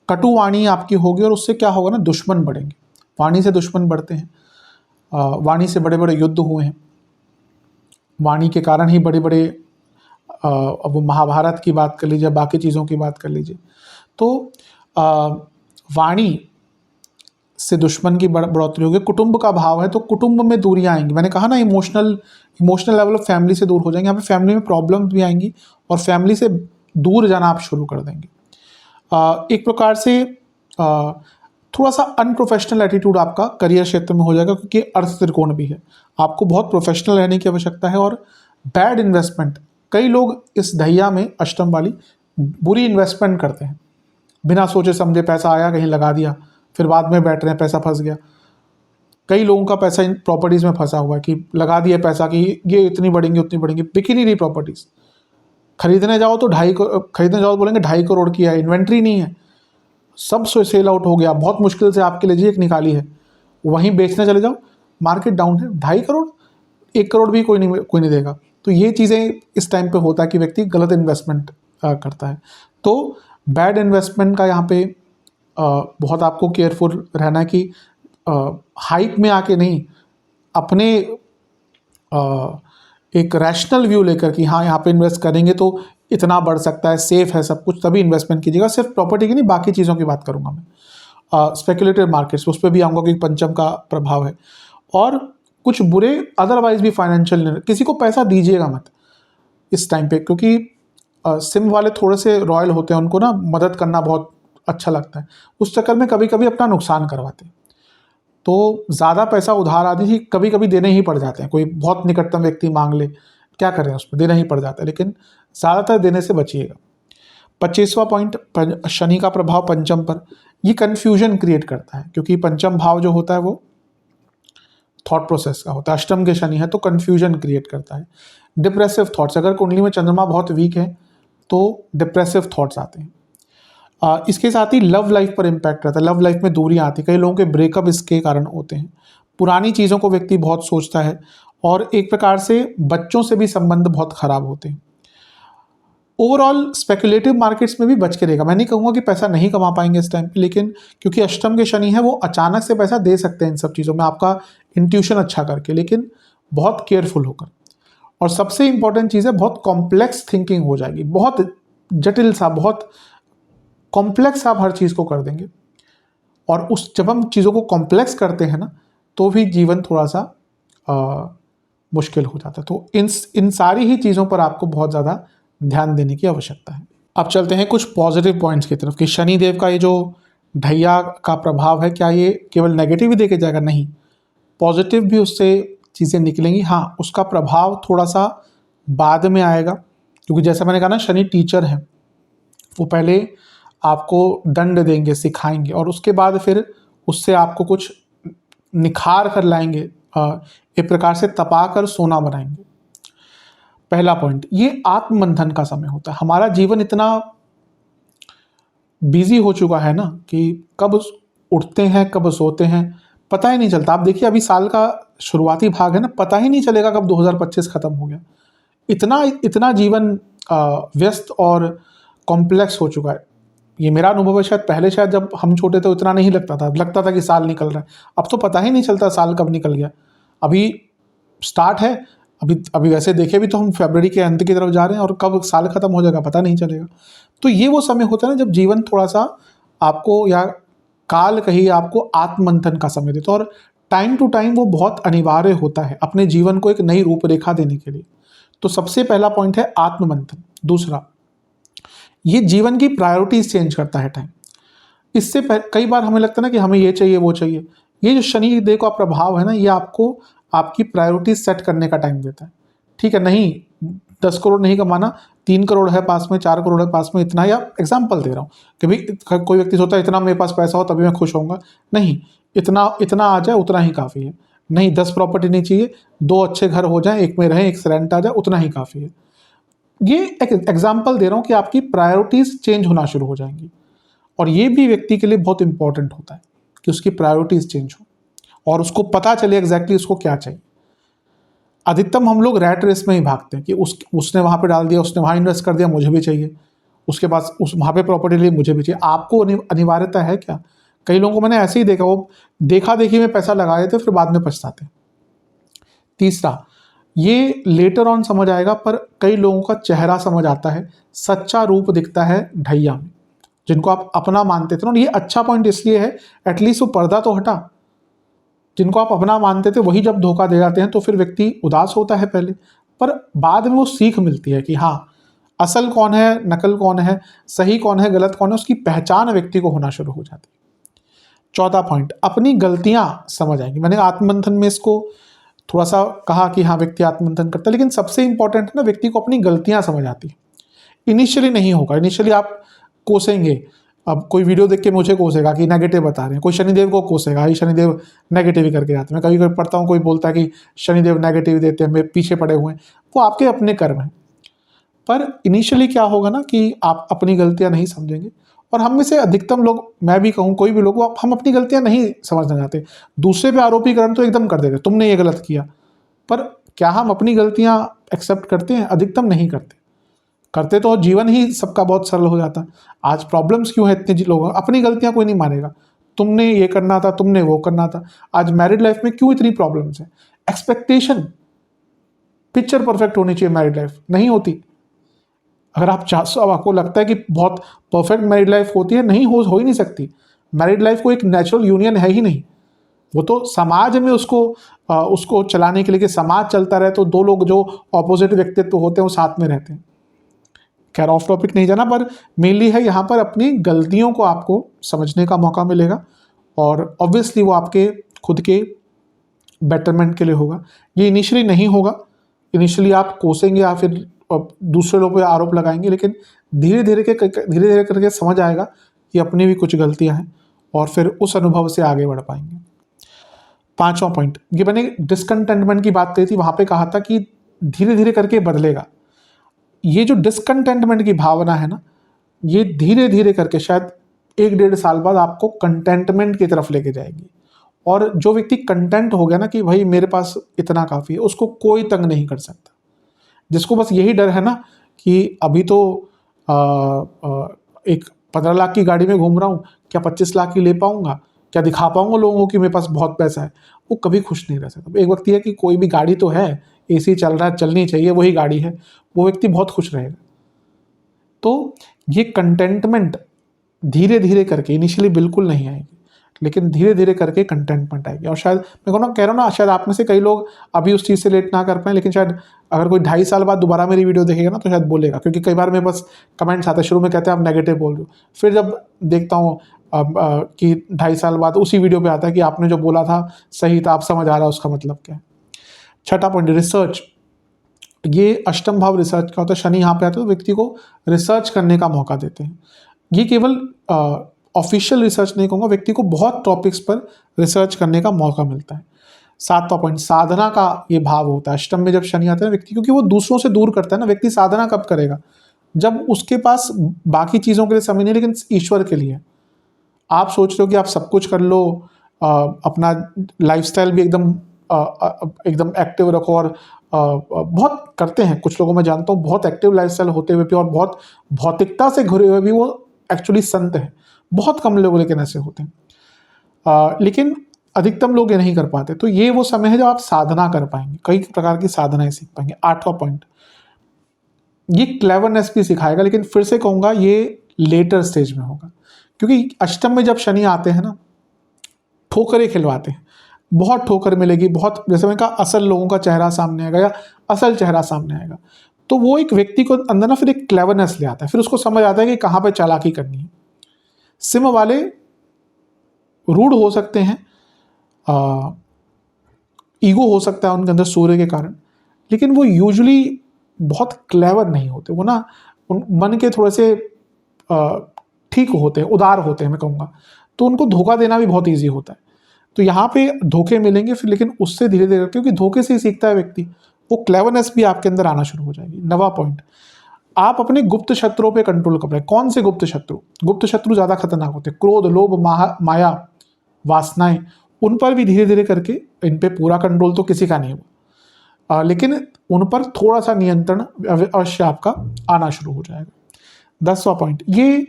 कटुवाणी आपकी होगी और उससे क्या होगा ना, दुश्मन बढ़ेंगे, वाणी से दुश्मन बढ़ते हैं। वाणी से बड़े बड़े युद्ध हुए हैं, वाणी के कारण ही बड़े बड़े, अब वो महाभारत की बात कर लीजिए, बाकी चीज़ों की बात कर लीजिए, तो वाणी से दुश्मन की बढ़ोतरी होगी। कुटुंब का भाव है तो कुटुंब में दूरियां आएंगी, मैंने कहा ना इमोशनल लेवल ऑफ फैमिली से दूर हो जाएंगे, यहाँ पे फैमिली में प्रॉब्लम्स भी आएंगी और फैमिली से दूर जाना आप शुरू कर देंगे। एक प्रकार से थोड़ा सा अनप्रोफेशनल एटीट्यूड आपका करियर क्षेत्र में हो जाएगा, क्योंकि अर्थ त्रिकोण भी है, आपको बहुत प्रोफेशनल रहने की आवश्यकता है। और बैड इन्वेस्टमेंट, कई लोग इस दहिया में अष्टम वाली बुरी इन्वेस्टमेंट करते हैं, बिना सोचे समझे पैसा आया कहीं लगा दिया, फिर बाद में बैठ रहे हैं पैसा फंस गया। कई लोगों का पैसा इन प्रॉपर्टीज़ में फंसा हुआ है कि लगा दिया पैसा कि ये इतनी बढ़ेंगी उतनी बढ़ेंगी, बिक ही नहीं रही प्रॉपर्टीज़। खरीदने जाओ तो बोलेंगे 2.5 करोड़ की है, इन्वेंट्री नहीं है, सब सेल आउट हो गया, बहुत मुश्किल से आपके लिए जी एक निकाली है, वहीं बेचने चले जाओ, मार्केट डाउन है, 2.5 करोड़, 1 करोड़ भी कोई नहीं देगा। तो ये चीज़ें इस टाइम पे होता है कि व्यक्ति गलत इन्वेस्टमेंट करता है। तो बैड इन्वेस्टमेंट का यहाँ पे बहुत आपको केयरफुल रहना है कि हाइप में आके नहीं, अपने एक रैशनल व्यू लेकर कि हाँ यहाँ पे इन्वेस्ट करेंगे तो इतना बढ़ सकता है, सेफ है सब कुछ, तभी इन्वेस्टमेंट कीजिएगा। सिर्फ प्रॉपर्टी की नहीं, बाकी चीज़ों की बात करूंगा मैं। स्पेकुलेटिव मार्केट्स, उस पर भी आऊँगा क्योंकि पंचम का प्रभाव है। और कुछ बुरे अदरवाइज भी फाइनेंशियल, किसी को पैसा दीजिएगा मत इस टाइम पे, क्योंकि सिम वाले थोड़े से रॉयल होते हैं, उनको ना मदद करना बहुत अच्छा लगता है, उस चक्कर में कभी कभी अपना नुकसान करवाते हैं। तो ज़्यादा पैसा उधार आदि ही कभी कभी देने ही पड़ जाते हैं, कोई बहुत निकटतम व्यक्ति मांग ले, क्या करें, उस पर देना ही पड़ जाता है, लेकिन ज़्यादातर देने से बचिएगा। 25वां पॉइंट, शनि का प्रभाव पंचम पर, ये कन्फ्यूजन क्रिएट करता है, क्योंकि पंचम भाव जो होता है वो थॉट प्रोसेस का होता है, अष्टम के शनि है तो कन्फ्यूजन क्रिएट करता है। डिप्रेसिव थॉट्स, अगर कुंडली में चंद्रमा बहुत वीक है तो डिप्रेसिव थॉट्स आते हैं। इसके साथ ही लव लाइफ पर इम्पैक्ट रहता है, लव लाइफ में दूरियां आती, कई लोगों के ब्रेकअप इसके कारण होते हैं। पुरानी चीज़ों को व्यक्ति बहुत सोचता है, और एक प्रकार से बच्चों से भी संबंध बहुत खराब होते हैं। ओवरऑल स्पेकुलेटिव मार्केट्स में भी बच के रहेगा। मैं नहीं कहूँगा कि पैसा नहीं कमा पाएंगे इस टाइम पे, लेकिन क्योंकि अष्टम के शनि है, वो अचानक से पैसा दे सकते हैं इन सब चीज़ों में, आपका इंट्यूशन अच्छा करके, लेकिन बहुत केयरफुल होकर। और सबसे इंपॉर्टेंट चीज़ है, बहुत कॉम्प्लेक्स थिंकिंग हो जाएगी, बहुत जटिल सा, बहुत कॉम्प्लेक्स आप हर चीज़ को कर देंगे। और उस जब हम चीज़ों को कॉम्प्लेक्स करते हैं ना, तो भी जीवन थोड़ा सा मुश्किल हो जाता है। तो इन सारी ही चीज़ों पर आपको बहुत ज़्यादा ध्यान देने की आवश्यकता है। अब चलते हैं कुछ पॉजिटिव पॉइंट्स की तरफ, कि शनि देव का ये जो ढैया का प्रभाव है, क्या ये केवल नेगेटिव ही देके जाएगा? नहीं, पॉजिटिव भी उससे चीज़ें निकलेंगी। हाँ, उसका प्रभाव थोड़ा सा बाद में आएगा, क्योंकि जैसा मैंने कहा ना, शनि टीचर है, वो पहले आपको दंड देंगे, सिखाएंगे, और उसके बाद फिर उससे आपको कुछ निखार कर लाएंगे, एक प्रकार से तपा कर सोना बनाएंगे। पहला पॉइंट, ये आत्ममंथन का समय होता है। हमारा जीवन इतना बिजी हो चुका है ना, कि कब उठते हैं कब सोते हैं पता ही नहीं चलता। आप देखिए, अभी साल का शुरुआती भाग है ना, पता ही नहीं चलेगा कब 2025 खत्म हो गया। इतना इतना जीवन व्यस्त और कॉम्प्लेक्स हो चुका है। ये मेरा अनुभव है, शायद पहले, शायद जब हम छोटे थे उतना नहीं लगता था कि साल निकल रहा है। अब तो पता ही नहीं चलता साल कब निकल गया। अभी स्टार्ट है, अभी वैसे देखे भी तो हम फरवरी के अंत की तरफ जा रहे हैं, और कब साल खत्म हो जाएगा पता नहीं चलेगा। तो ये वो समय होता है ना, जब जीवन थोड़ा सा आपको, या काल कहिए, आपको आत्ममंथन का समय देता है, और टाइम टू टाइम वो बहुत अनिवार्य होता है अपने जीवन को एक नई रूपरेखा देने के लिए। तो सबसे पहला पॉइंट है आत्ममंथन। दूसरा, ये जीवन की प्रायोरिटीज चेंज करता है टाइम। इससे कई बार हमें लगता है ना कि हमें ये चाहिए वो चाहिए। ये जो शनि देव का प्रभाव है ना, ये आपको आपकी प्रायोरिटीज सेट करने का टाइम देता है। ठीक है, नहीं 10 करोड़ नहीं कमाना, 3 करोड़ है पास में, 4 करोड़ है पास में, इतना, या एग्जाम्पल दे रहा हूँ कि भाई कोई व्यक्ति सोचता है इतना मेरे पास पैसा हो तभी मैं खुश होऊंगा। नहीं, इतना इतना आ जाए उतना ही काफ़ी है। नहीं, 10 प्रॉपर्टी नहीं चाहिए, 2 अच्छे घर हो जाए, एक में रहें एक से रेंट आ जाए, उतना ही काफ़ी है। ये एक एग्जाम्पल दे रहा हूँ कि आपकी प्रायोरिटीज चेंज होना शुरू हो जाएंगी, और ये भी व्यक्ति के लिए बहुत इंपॉर्टेंट होता है कि उसकी प्रायोरिटीज चेंज हो और उसको पता चले एग्जैक्टली उसको क्या चाहिए। अधिकतम हम लोग रैट रेस में ही भागते हैं कि उसने वहाँ पे डाल दिया, उसने वहाँ इन्वेस्ट कर दिया, मुझे भी चाहिए, उसके पास उस वहाँ पे प्रॉपर्टी ली, मुझे भी चाहिए। आपको अनिवार्यता है क्या? कई लोगों को मैंने ऐसे ही देखा, वो देखा देखी में पैसा लगा देते फिर बाद में पछताते। तीसरा, ये लेटर ऑन समझ आएगा, पर कई लोगों का चेहरा समझ आता है, सच्चा रूप दिखता है ढैया में, जिनको आप अपना मानते थे ना। ये अच्छा पॉइंट इसलिए है, एटलीस्ट वो पर्दा तो हटा। जिनको आप अपना मानते थे वही जब धोखा दे जाते हैं तो फिर व्यक्ति उदास होता है पहले, पर बाद में वो सीख मिलती है कि हाँ, असल कौन है, नकल कौन है, सही कौन है, गलत कौन है, उसकी पहचान व्यक्ति को होना शुरू हो जाती है। चौथा पॉइंट, अपनी गलतियां समझ आएंगी। मैंने आत्ममंथन में इसको थोड़ा सा कहा कि हाँ, व्यक्ति आत्ममंथन करता है, लेकिन सबसे इंपॉर्टेंट है ना, व्यक्ति को अपनी गलतियां समझ आती है। इनिशियली नहीं होगा, इनिशियली आप कोसेंगे। अब कोई वीडियो देख के मुझे कोसेगा कि नेगेटिव बता रहे हैं, कोई शनिदेव को कोसेगा, ही शनिदेव नेगेटिव ही करके जाते हैं। मैं कभी कभी पढ़ता हूँ, कोई बोलता है कि शनिदेव नेगेटिव देते हैं, मेरे पीछे पड़े हुए हैं। वो आपके अपने कर्म हैं, पर इनिशियली क्या होगा ना कि आप अपनी गलतियां नहीं समझेंगे। और हम में से अधिकतम लोग, मैं भी कहूँ कोई भी लोग, हम अपनी गलतियां नहीं समझना चाहते। दूसरे पे आरोपीकरण तो एकदम कर देते, तुमने ये गलत किया, पर क्या हम अपनी गलतियां एक्सेप्ट करते हैं? अधिकतम नहीं करते। करते तो जीवन ही सबका बहुत सरल हो जाता। आज प्रॉब्लम्स क्यों है इतने लोग? अपनी गलतियां कोई नहीं मानेगा, तुमने ये करना था, तुमने वो करना था। आज मैरिड लाइफ में क्यों इतनी प्रॉब्लम्स है? एक्सपेक्टेशन, पिक्चर परफेक्ट होनी चाहिए, मैरिड लाइफ नहीं होती। अगर आप आपको लगता है कि बहुत परफेक्ट मैरिड लाइफ होती है, नहीं हो ही नहीं सकती। मैरिड लाइफ को एक नेचुरल यूनियन है ही नहीं, वो तो समाज में उसको चलाने के लिए, कि समाज चलता रहे तो दो लोग जो ऑपोजिट व्यक्तित्व होते हैं वो साथ में रहते हैं। खैर ऑफ टॉपिक नहीं जाना, पर मेनली है यहाँ पर अपनी गलतियों को आपको समझने का मौका मिलेगा, और ऑब्वियसली वो आपके खुद के बेटरमेंट के लिए होगा। ये इनिशियली नहीं होगा, इनिशियली आप कोसेंगे या फिर दूसरे लोगों पे आरोप लगाएंगे, लेकिन धीरे धीरे करके समझ आएगा कि अपनी भी कुछ गलतियां हैं, और फिर उस अनुभव से आगे बढ़ पाएंगे। 5वां पॉइंट, ये मैंने डिसकंटेंटमेंट की बात कही थी, वहां पे कहा था कि धीरे धीरे करके बदलेगा। ये जो डिसकंटेंटमेंट की भावना है ना, ये धीरे धीरे करके शायद 1-1.5 साल बाद आपको कंटेंटमेंट की तरफ लेके जाएगी। और जो व्यक्ति कंटेंट हो गया ना कि भाई मेरे पास इतना काफ़ी है, उसको कोई तंग नहीं कर सकता। जिसको बस यही डर है ना कि अभी तो एक 15 लाख की गाड़ी में घूम रहा हूँ, क्या 25 लाख की ले पाऊंगा, क्या दिखा पाऊंगा लोगों को कि मेरे पास बहुत पैसा है, वो कभी खुश नहीं रह सकता। एक व्यक्ति है कि कोई भी गाड़ी तो है, एसी चल रहा है, चलनी चाहिए, वही गाड़ी है, वो व्यक्ति बहुत खुश रहेगा। तो ये कंटेंटमेंट धीरे धीरे करके, इनिशियली बिल्कुल नहीं आएगी, लेकिन धीरे धीरे करके कंटेंटमेंट आएगी। और शायद मैं कह रहा हूँ ना, शायद आप में से कई लोग अभी उस चीज़ से रिलेट ना कर पाए, लेकिन शायद अगर कोई 2.5 साल बाद दोबारा मेरी वीडियो देखेगा ना तो शायद बोलेगा, क्योंकि कई बार मेरे पास कमेंट्स आते हैं, शुरू में कहते हैं आप नेगेटिव बोल रहे हो, फिर जब देखता हूँ कि 2.5 साल बाद उसी वीडियो पे आता है कि आपने जो बोला था सही था, आप समझ आ रहा है उसका मतलब क्या है। 6वां पॉइंट, रिसर्च। ये अष्टम भाव रिसर्च का होता है, शनि यहाँ पे आता है तो व्यक्ति को रिसर्च करने का मौका देते हैं। ये केवल ऑफिशियल रिसर्च नहीं कहूँगा, व्यक्ति को बहुत टॉपिक्स पर रिसर्च करने का मौका मिलता है। 7वां पॉइंट, साधना का ये भाव होता है। अष्टम में जब शनि आता है व्यक्ति, क्योंकि वो दूसरों से दूर करता है ना, व्यक्ति साधना कब करेगा, जब उसके पास बाकी चीज़ों के लिए समय नहीं, लेकिन ईश्वर के लिए। आप सोच रहे हो कि आप सब कुछ कर लो, अपना लाइफस्टाइल भी एकदम एक्टिव रखो, और बहुत करते हैं कुछ लोगों में जानता हूँ, बहुत एक्टिव लाइफस्टाइल होते हुए भी और बहुत भौतिकता से घुरे हुए भी वो एक्चुअली संत हैं। बहुत कम लोग लेकिन ऐसे होते हैं, लेकिन अधिकतम लोग ये नहीं कर पाते। तो ये वो समय है जब आप साधना कर पाएंगे, कई प्रकार की साधनाएं सीख पाएंगे। 8वां पॉइंट, ये क्लेवरनेस भी सिखाएगा, लेकिन फिर से कहूँगा ये लेटर स्टेज में होगा, क्योंकि अष्टम में जब शनि आते हैं ना, ठोकरें खिलवाते हैं, बहुत ठोकर मिलेगी, बहुत, जैसे मैंने कहा, असल लोगों का चेहरा सामने आएगा या असल चेहरा सामने आएगा, तो वो एक व्यक्ति को अंदर ना फिर एक क्लेवरनेस ले आता है, फिर उसको समझ आता है कि कहाँ पे चालाकी करनी है। सिम वाले रूड हो सकते हैं, ईगो हो सकता है उनके अंदर सूर्य के कारण, लेकिन वो यूजुअली बहुत क्लेवर नहीं होते। वो ना मन के थोड़े से ठीक होते हैं, उदार होते हैं मैं कहूँगा, तो उनको धोखा देना भी बहुत ईजी होता है। तो यहाँ पे धोखे मिलेंगे फिर, लेकिन उससे धीरे धीरे, क्योंकि धोखे से ही सीखता है व्यक्ति, वो क्लेवरनेस भी आपके अंदर आना शुरू हो जाएगी। 9वां पॉइंट, आप अपने गुप्त शत्रुओं पे कंट्रोल कर पाए। कौन से गुप्त शत्रु? गुप्त शत्रु ज़्यादा खतरनाक होते हैं, क्रोध, लोभ, माया, वासनाएं, उन पर भी धीरे धीरे करके, इन पे पूरा कंट्रोल तो किसी का नहीं हुआ, लेकिन उन पर थोड़ा सा नियंत्रण अवश्य आपका आना शुरू हो जाएगा। 10वां पॉइंट, ये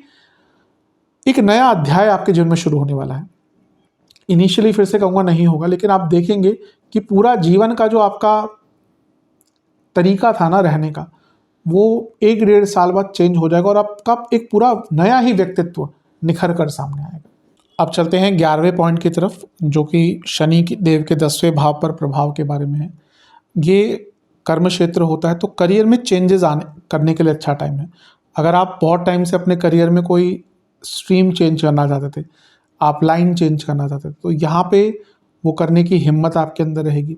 एक नया अध्याय आपके जीवन में शुरू होने वाला है। इनिशियली फिर से कहूँगा नहीं होगा, लेकिन आप देखेंगे कि पूरा जीवन का जो आपका तरीका था ना रहने का, वो 1-1.5 साल बाद चेंज हो जाएगा, और आपका एक पूरा नया ही व्यक्तित्व निखर कर सामने आएगा। अब चलते हैं 11वें पॉइंट की तरफ, जो कि शनि देव के 10वें भाव पर प्रभाव के बारे में है। ये कर्म क्षेत्र होता है, तो करियर में चेंजेस करने के लिए अच्छा टाइम है। अगर आप बहुत टाइम से अपने करियर में कोई स्ट्रीम चेंज करना चाहते थे, आप लाइन चेंज करना चाहते थे, तो यहाँ पे वो करने की हिम्मत आपके अंदर रहेगी।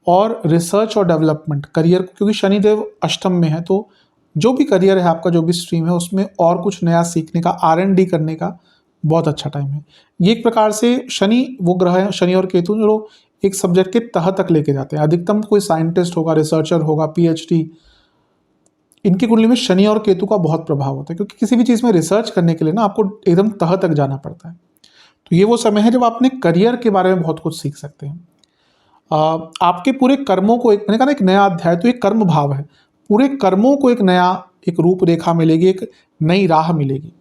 और रिसर्च और डेवलपमेंट, करियर, क्योंकि शनिदेव अष्टम में है, तो जो भी करियर है आपका, जो भी स्ट्रीम है, उसमें और कुछ नया सीखने का, R&D करने का बहुत अच्छा टाइम है। ये एक प्रकार से शनि वो ग्रह है, शनि और केतु, जो एक सब्जेक्ट के तह तक लेके जाते हैं। अधिकतम कोई साइंटिस्ट होगा, रिसर्चर होगा, PhD, इनकी कुंडली में शनि और केतु का बहुत प्रभाव होता है, क्योंकि किसी भी चीज़ में रिसर्च करने के लिए ना आपको एकदम तह तक जाना पड़ता है। तो ये वो समय है जब आप अपने करियर के बारे में बहुत कुछ सीख सकते हैं। आपके पूरे कर्मों को, मैंने कहा ना, एक नया अध्याय, तो एक कर्म भाव है, पूरे कर्मों को एक रूपरेखा मिलेगी, एक नई राह मिलेगी,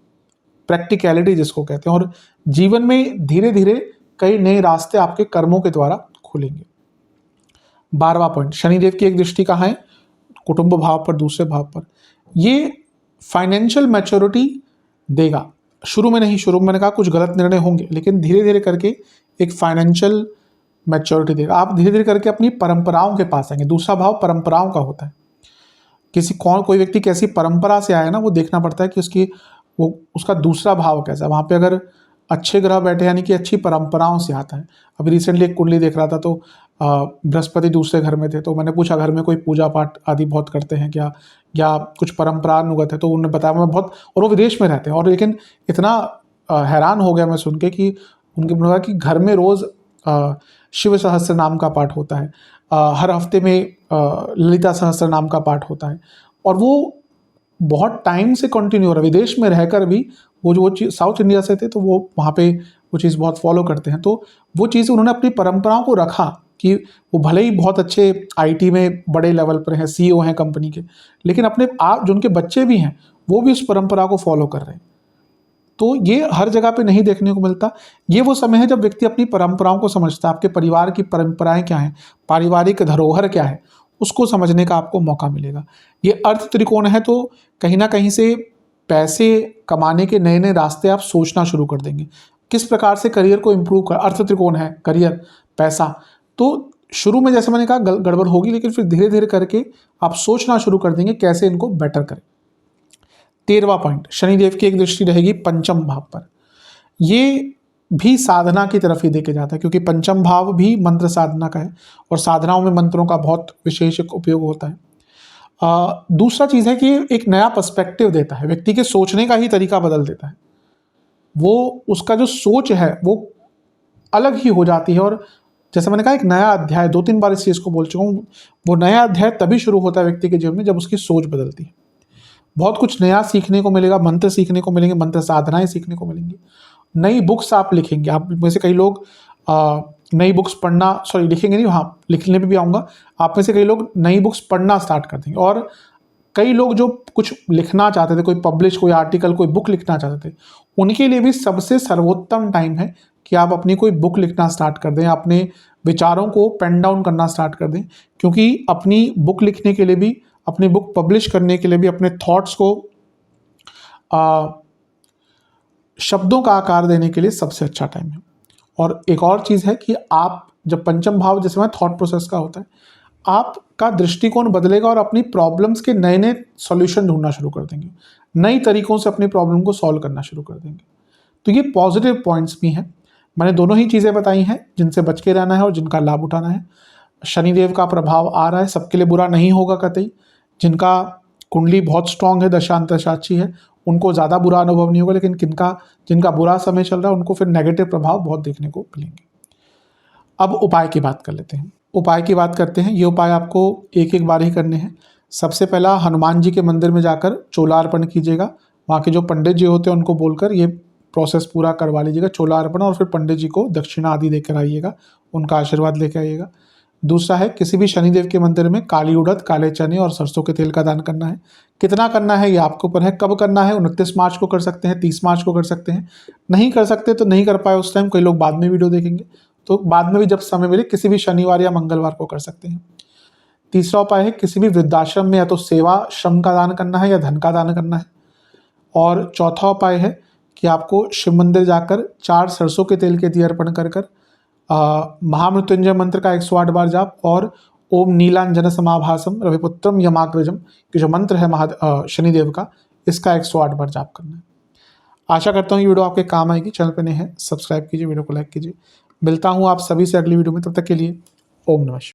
प्रैक्टिकलिटी जिसको कहते हैं, और जीवन में धीरे धीरे कई नए रास्ते आपके कर्मों के द्वारा खुलेंगे। 12वां पॉइंट, शनिदेव की एक दृष्टि कहाँ है? कुटुंब भाव पर, दूसरे भाव पर। ये फाइनेंशियल मैच्योरिटी देगा। शुरू में नहीं, शुरू में मैंने कहा कुछ गलत निर्णय होंगे, लेकिन धीरे धीरे करके एक फाइनेंशियल मैच्योरिटी देगा। आप धीरे धीरे करके अपनी परंपराओं के पास आएंगे। दूसरा भाव परंपराओं का होता है। कोई व्यक्ति कैसी परंपरा से आया ना, वो देखना पड़ता है कि उसका दूसरा भाव कैसा है। वहाँ पे अगर अच्छे ग्रह बैठे यानी कि अच्छी परंपराओं से आता है। अभी रिसेंटली एक कुंडली देख रहा था, तो बृहस्पति दूसरे घर में थे, तो मैंने पूछा घर में कोई पूजा पाठ आदि बहुत करते हैं क्या, या कुछ परंपरानुगत है, तो उन्होंने बताया मैं बहुत, और वो विदेश में रहते हैं। और लेकिन इतना हैरान हो गया मैं सुन के कि उनके बोला कि घर में रोज़ शिव सहस्त्र नाम का पाठ होता है, हर हफ्ते में ललिता सहस्त्र नाम का पाठ होता है, और वो बहुत टाइम से कंटिन्यू हो रहा है। विदेश में रहकर भी वो जो चीज़, साउथ इंडिया से थे तो वो वहाँ पे वो चीज़ बहुत फॉलो करते हैं। तो वो चीज़ उन्होंने अपनी परंपराओं को रखा कि वो भले ही बहुत अच्छे आईटी में बड़े लेवल पर हैं, सीईओ हैं कंपनी के, लेकिन अपने आप जो उनके बच्चे भी हैं वो भी उस परंपरा को फॉलो कर रहे हैं। तो ये हर जगह पे नहीं देखने को मिलता। ये वो समय है जब व्यक्ति अपनी परंपराओं को समझता है। आपके परिवार की परंपराएं क्या हैं, पारिवारिक धरोहर क्या है, उसको समझने का आपको मौका मिलेगा। ये अर्थ त्रिकोण है, तो कहीं ना कहीं से पैसे कमाने के नए नए रास्ते आप सोचना शुरू कर देंगे। किस प्रकार से करियर को इम्प्रूव कर, अर्थ त्रिकोण है करियर, पैसा। तो शुरू में जैसे मैंने कहा गड़बड़ होगी, लेकिन फिर धीरे धीरे करके आप सोचना शुरू कर देंगे कैसे इनको बेटर करें। 13वां पॉइंट, शनिदेव की एक दृष्टि रहेगी पंचम भाव पर। ये भी साधना की तरफ ही देखे जाता है, क्योंकि पंचम भाव भी मंत्र साधना का है और साधनाओं में मंत्रों का बहुत विशेष उपयोग होता है। दूसरा चीज़ है कि एक नया पर्सपेक्टिव देता है, व्यक्ति के सोचने का ही तरीका बदल देता है। वो उसका जो सोच है वो अलग ही हो जाती है। और जैसे मैंने कहा एक नया अध्याय, 2-3 बार इस चीज़ को बोल चुका हूँ, वो नया अध्याय तभी शुरू होता है व्यक्ति के जीवन में जब उसकी सोच बदलती है। बहुत कुछ नया सीखने को मिलेगा, मंत्र सीखने को मिलेंगे, मंत्र साधनाएं सीखने को मिलेंगी, नई बुक्स आप लिखेंगे। आप में से कई लोग नई बुक्स पढ़ना, सॉरी लिखेंगे नहीं, हाँ लिखने पे भी आऊँगा। आप में से कई लोग नई बुक्स पढ़ना स्टार्ट कर देंगे, और कई लोग जो कुछ लिखना चाहते थे, कोई आर्टिकल, कोई बुक लिखना चाहते थे, उनके लिए भी सबसे सर्वोत्तम टाइम है कि आप अपनी कोई बुक लिखना स्टार्ट कर दें, अपने विचारों को पेन डाउन करना स्टार्ट कर दें। क्योंकि अपनी बुक लिखने के लिए भी, अपनी बुक पब्लिश करने के लिए भी, अपने थॉट्स को शब्दों का आकार देने के लिए सबसे अच्छा टाइम है। और एक और चीज़ है कि आप जब पंचम भाव जैसे मैं थॉट प्रोसेस का होता है, आपका दृष्टिकोण बदलेगा और अपनी प्रॉब्लम्स के नए नए सॉल्यूशन ढूंढना शुरू कर देंगे, नई तरीकों से अपनी प्रॉब्लम को सॉल्व करना शुरू कर देंगे। तो ये पॉजिटिव पॉइंट्स भी हैं। मैंने दोनों ही चीज़ें बताई हैं जिनसे बच के रहना है और जिनका लाभ उठाना है। शनिदेव का प्रभाव आ रहा है, सबके लिए बुरा नहीं होगा कतई। जिनका कुंडली बहुत स्ट्रांग है, दशांतरसाक्षी है, उनको ज़्यादा बुरा अनुभव नहीं होगा, लेकिन जिनका बुरा समय चल रहा है उनको फिर नेगेटिव प्रभाव बहुत देखने को मिलेंगे। अब उपाय की बात कर लेते हैं। उपाय की बात करते हैं। ये उपाय आपको एक एक बार ही करने हैं। सबसे पहला, हनुमान जी के मंदिर में जाकर चोला अर्पण कीजिएगा। वहाँ के जो पंडित जी होते हैं उनको बोलकर ये प्रोसेस पूरा करवा लीजिएगा, चोला अर्पण, और फिर पंडित जी को दक्षिणा आदि देकर आइएगा, उनका आशीर्वाद लेकर आइएगा। दूसरा है, किसी भी शनिदेव के मंदिर में काली उड़द, काले चने और सरसों के तेल का दान करना है। कितना करना है ये आपके ऊपर है। कब करना है, 29 मार्च को कर सकते हैं, 30 मार्च को कर सकते हैं। नहीं कर सकते तो नहीं कर पाए उस टाइम, कई लोग बाद में वीडियो देखेंगे, तो बाद में भी जब समय मिले किसी भी शनिवार या मंगलवार को कर सकते हैं। तीसरा उपाय है, किसी भी वृद्धाश्रम में या तो सेवा श्रम का दान करना है या धन का दान करना है। और चौथा उपाय है कि आपको शिव मंदिर जाकर 4 सरसों के तेल के दिए अर्पण कर महामृत्युंजय मंत्र का 108 बार जाप और ओम नीलांजन समाभासम रविपुत्रम यमाग्रजम, कि जो मंत्र है शनिदेव का, इसका 108 बार जाप करना है। आशा करता हूँ ये वीडियो आपके काम आएगी। चैनल पर नए हैं सब्सक्राइब कीजिए, वीडियो को लाइक कीजिए। मिलता हूँ आप सभी से अगली वीडियो में, तब तक के लिए ओम नमः शिवाय।